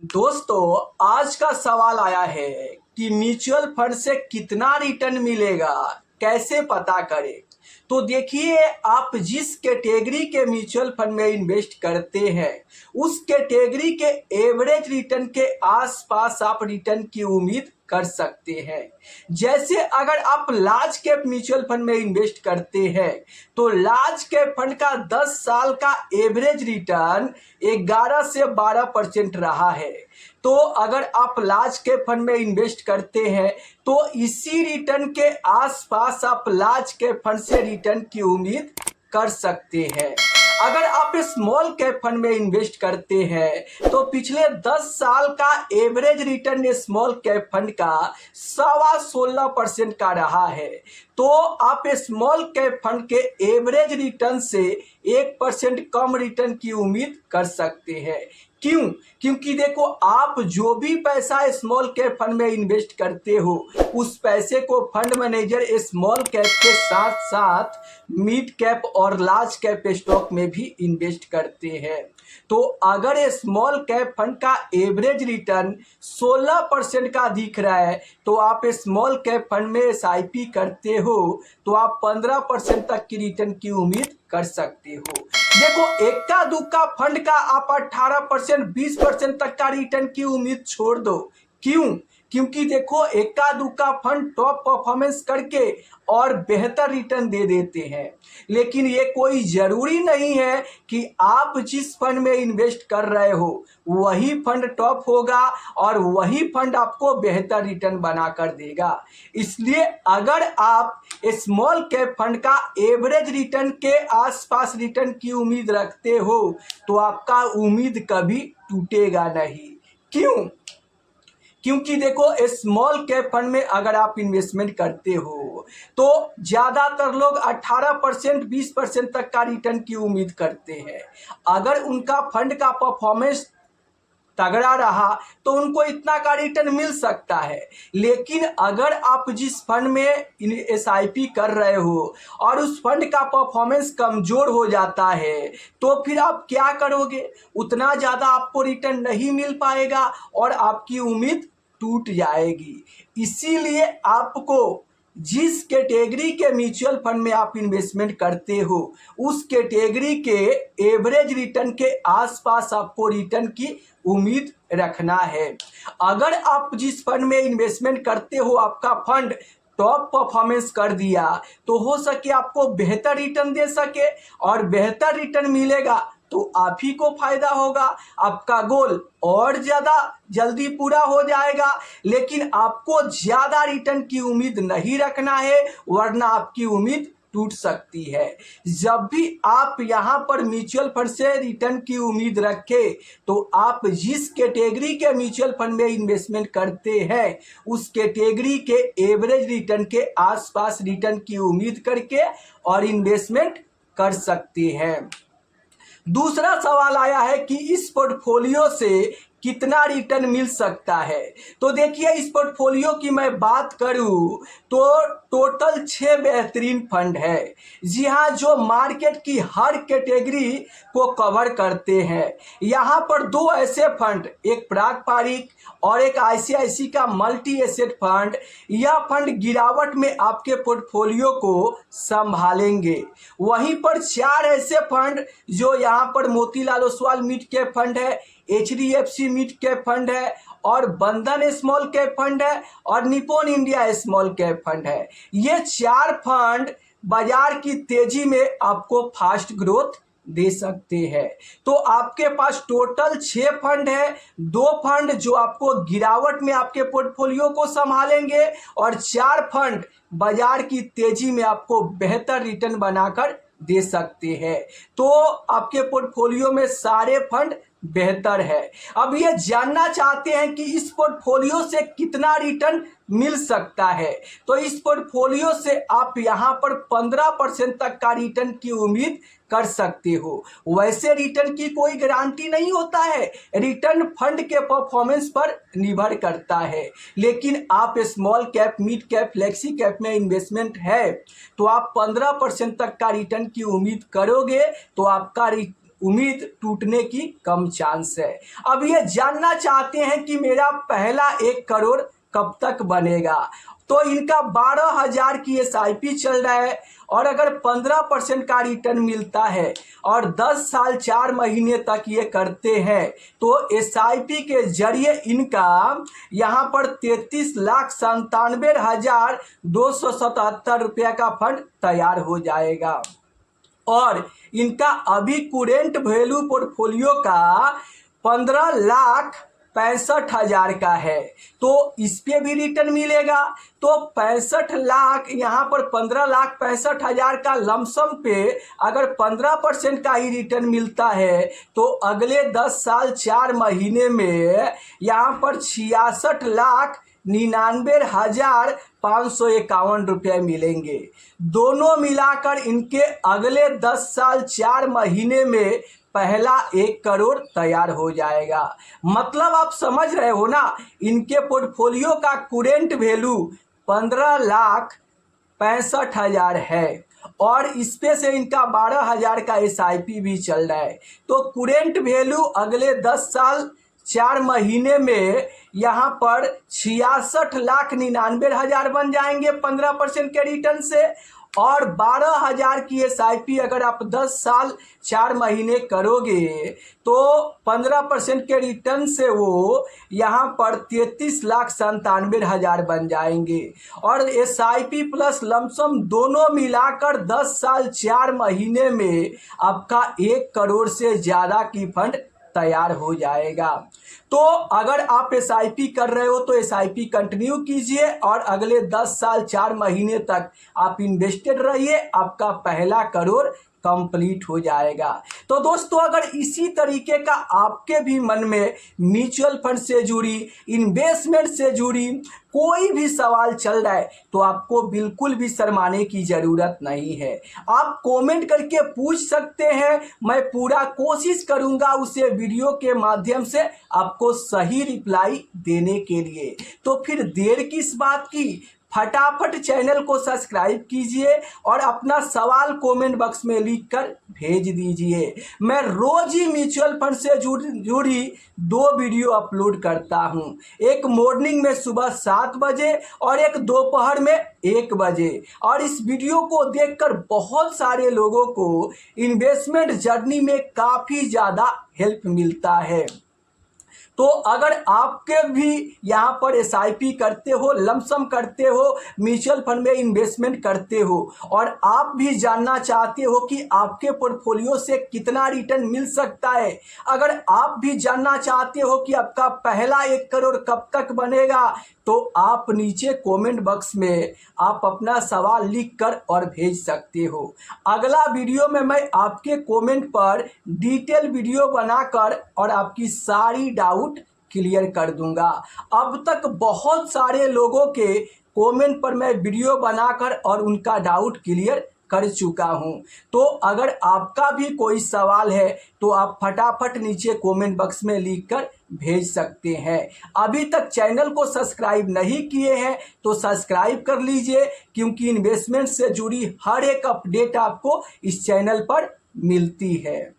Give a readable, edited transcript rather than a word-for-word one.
दोस्तों, आज का सवाल आया है कि म्यूचुअल फंड से कितना रिटर्न मिलेगा, कैसे पता करें। तो देखिए, आप जिस कैटेगरी के म्यूचुअल फंड में इन्वेस्ट करते हैं उस कैटेगरी के एवरेज रिटर्न के आसपास आप रिटर्न की उम्मीद कर सकते हैं। जैसे अगर आप लार्ज कैप म्यूचुअल फंड में इन्वेस्ट करते हैं तो लार्ज कैप फंड का 10 साल का एवरेज रिटर्न 11 से 12% रहा है। तो अगर आप लार्ज कैप फंड में इन्वेस्ट करते हैं तो इसी रिटर्न के आसपास आप लार्ज कैप फंड से रिटर्न की उम्मीद कर सकते हैं। अगर आप स्मॉल कैप फंड में इन्वेस्ट करते हैं तो पिछले 10 साल का average return small cap fund का 16.25% का रहा है। तो आप स्मॉल कैप फंड के एवरेज रिटर्न से 1% कम रिटर्न की उम्मीद कर सकते हैं। क्यों? क्योंकि देखो, आप जो भी पैसा स्मॉल कैप फंड में इन्वेस्ट करते हो उस पैसे को फंड मैनेजर स्मॉल कैप के साथ साथ मिड कैप और लार्ज कैप स्टॉक में भी इन्वेस्ट करते हैं। तो अगर स्मॉल कैप फंड का एवरेज रिटर्न 16% का दिख रहा है तो आप स्मॉल कैप फंड में SIP करते हो तो आप 15% तक की रिटर्न की उम्मीद कर सकते हो। देखो, एक्का दुक्का फंड का आप 18% 20% तक का रिटर्न की उम्मीद छोड़ दो। क्यों? क्योंकि देखो, एक्का दुक्का फंड टॉप परफॉर्मेंस करके और बेहतर रिटर्न दे देते हैं, लेकिन ये कोई जरूरी नहीं है कि आप जिस फंड में इन्वेस्ट कर रहे हो वही फंड टॉप होगा और वही फंड आपको बेहतर रिटर्न बना कर देगा। इसलिए अगर आप स्मॉल कैप फंड का एवरेज रिटर्न के आसपास रिटर्न की उम्मीद रखते हो तो आपका उम्मीद कभी टूटेगा नहीं। क्यों? क्योंकि देखो, स्मॉल कैप फंड में अगर आप इन्वेस्टमेंट करते हो तो ज़्यादातर लोग 18% 20% तक का रिटर्न की उम्मीद करते हैं। अगर उनका फंड का परफॉर्मेंस तगड़ा रहा तो उनको इतना का रिटर्न मिल सकता है। लेकिन अगर आप जिस फंड में SIP कर रहे हो और उस फंड का परफॉर्मेंस कमज़ोर हो जाता है तो फिर आप क्या करोगे? उतना ज़्यादा आपको रिटर्न नहीं मिल पाएगा और आपकी उम्मीद टूट जाएगी। इसीलिए आपको जिस कैटेगरी के म्यूचुअल फंड में आप इन्वेस्टमेंट करते हो उस कैटेगरी के एवरेज रिटर्न के आसपास आपको रिटर्न की उम्मीद रखना है। अगर आप जिस फंड में इन्वेस्टमेंट करते हो आपका फंड टॉप परफॉर्मेंस कर दिया तो हो सके आपको बेहतर रिटर्न दे सके, और बेहतर रिटर्न मिलेगा तो आप ही को फायदा होगा, आपका गोल और ज़्यादा जल्दी पूरा हो जाएगा। लेकिन आपको ज़्यादा रिटर्न की उम्मीद नहीं रखना है, वरना आपकी उम्मीद टूट सकती है। जब भी आप यहाँ पर म्यूचुअल फंड से रिटर्न की उम्मीद रखें तो आप जिस कैटेगरी के म्यूचुअल फंड में इन्वेस्टमेंट करते हैं उस कैटेगरी के एवरेज रिटर्न के आसपास रिटर्न की उम्मीद करके और इन्वेस्टमेंट कर सकते हैं। दूसरा सवाल आया है कि इस पोर्टफोलियो से कितना रिटर्न मिल सकता है। तो देखिए, इस पोर्टफोलियो की मैं बात करूं तो टोटल 6 बेहतरीन फंड है। जी हाँ, जो मार्केट की हर कैटेगरी को कवर करते हैं। यहाँ पर 2 ऐसे फंड, एक पारंपरिक और एक ICICI का मल्टी एसेट फंड, यह फंड गिरावट में आपके पोर्टफोलियो को संभालेंगे। वहीं पर 4 ऐसे फंड जो यहाँ पर Motilal Oswal mid cap fund है, HDFC मिड कैप फंड है और बंधन स्मॉल कैप फंड है और Nippon India small cap fund है। ये 4 फंड बाजार की तेजी में आपको फास्ट ग्रोथ दे सकते हैं। तो आपके पास टोटल 6 फंड है, 2 फंड जो आपको गिरावट में आपके पोर्टफोलियो को संभालेंगे और 4 फंड बाजार की तेजी में आपको बेहतर रिटर्न बनाकर दे सकते हैं। तो आपके पोर्टफोलियो में सारे फंड बेहतर है। अब ये जानना चाहते हैं कि इस पोर्टफोलियो से कितना रिटर्न मिल सकता है। तो इस पोर्टफोलियो से आप यहाँ पर 15% तक का रिटर्न की उम्मीद कर सकते हो। वैसे रिटर्न की कोई गारंटी नहीं होता है, रिटर्न फंड के परफॉर्मेंस पर निर्भर करता है। लेकिन आप small cap, mid cap, flexi cap में इन्वेस्टमेंट है तो आप 15% तक का रिटर्न की उम्मीद करोगे तो आपका उम्मीद टूटने की कम चांस है। अब ये जानना चाहते हैं कि मेरा पहला 1 करोड़ कब तक बनेगा, तो इनका 12,000 की SIP चल रहा है और अगर 15% का रिटर्न मिलता है और 10 साल 4 महीने तक ये करते हैं तो SIP के जरिए इनका यहाँ पर 33,97,277 रुपये का फंड तैयार हो जाएगा और इनका अभी कुरेंट वैल्यू पोर्टफोलियो का 15,65,000 का है, तो इस पे भी रिटर्न मिलेगा। तो 65 लाख यहाँ पर 15,65,000 का लमसम पे अगर 15% का ही रिटर्न मिलता है तो अगले 10 साल 4 महीने में यहाँ पर 66,99,551 रुपये मिलेंगे। दोनों मिलाकर इनके अगले 10 साल 4 महीने में पहला 1 करोड़ तैयार हो जाएगा। मतलब आप समझ रहे हो ना, इनके पोर्टफोलियो का कुरेंट वैल्यू 15,65,000 है और इस पे से इनका 12,000 का SIP भी चल रहा है, तो कुरेंट वैल्यू अगले 10 साल 4 महीने में यहाँ पर 66,99,000 बन जाएंगे 15% के रिटर्न से और 12,000 की SIP अगर आप 10 साल 4 महीने करोगे तो 15% के रिटर्न से वो यहाँ पर 33,97,000 बन जाएंगे और SIP प्लस लमसम दोनों मिलाकर 10 साल 4 महीने में आपका 1 करोड़ से ज़्यादा की फंड तैयार हो जाएगा। तो अगर आप SIP कर रहे हो तो SIP कंटिन्यू कीजिए और अगले 10 साल 4 महीने तक आप इन्वेस्टेड रहिए, आपका पहला करोड़ कंप्लीट हो जाएगा। तो दोस्तों अगर इसी तरीके का आपके भी मन में म्यूचुअल फंड से जुड़ी, इन्वेस्टमेंट से जुड़ी कोई भी सवाल चल रहा है तो आपको बिल्कुल भी शर्माने की ज़रूरत नहीं है। आप कमेंट करके पूछ सकते हैं, मैं पूरा कोशिश करूंगा उसे वीडियो के माध्यम से आपको सही रिप्लाई देने के लिए। तो फिर देर किस बात की, फटाफट चैनल को सब्सक्राइब कीजिए और अपना सवाल कमेंट बॉक्स में लिखकर भेज दीजिए। मैं रोज ही म्यूचुअल फंड से जुड़ी 2 वीडियो अपलोड करता हूं, एक मॉर्निंग में सुबह 7 बजे और एक दोपहर में 1 बजे, और इस वीडियो को देखकर बहुत सारे लोगों को इन्वेस्टमेंट जर्नी में काफ़ी ज़्यादा हेल्प मिलता है। तो अगर आपके भी यहाँ पर SIP करते हो, लमसम करते हो, म्यूचुअल फंड में इन्वेस्टमेंट करते हो और आप भी जानना चाहते हो कि आपके पोर्टफोलियो से कितना रिटर्न मिल सकता है, अगर आप भी जानना चाहते हो कि आपका पहला 1 करोड़ कब तक बनेगा, तो आप नीचे कमेंट बॉक्स में आप अपना सवाल लिखकर और भेज सकते हो। अगला वीडियो में मैं आपके कमेंट पर डिटेल वीडियो बनाकर और आपकी सारी डाउट क्लियर कर दूंगा। अब तक बहुत सारे लोगों के कमेंट पर मैं वीडियो बनाकर और उनका डाउट क्लियर कर चुका हूं। तो अगर आपका भी कोई सवाल है तो आप फटाफट नीचे कमेंट बॉक्स में लिखकर भेज सकते हैं। अभी तक चैनल को सब्सक्राइब नहीं किए हैं तो सब्सक्राइब कर लीजिए, क्योंकि इन्वेस्टमेंट से जुड़ी हर एक अपडेट आपको इस चैनल पर मिलती है।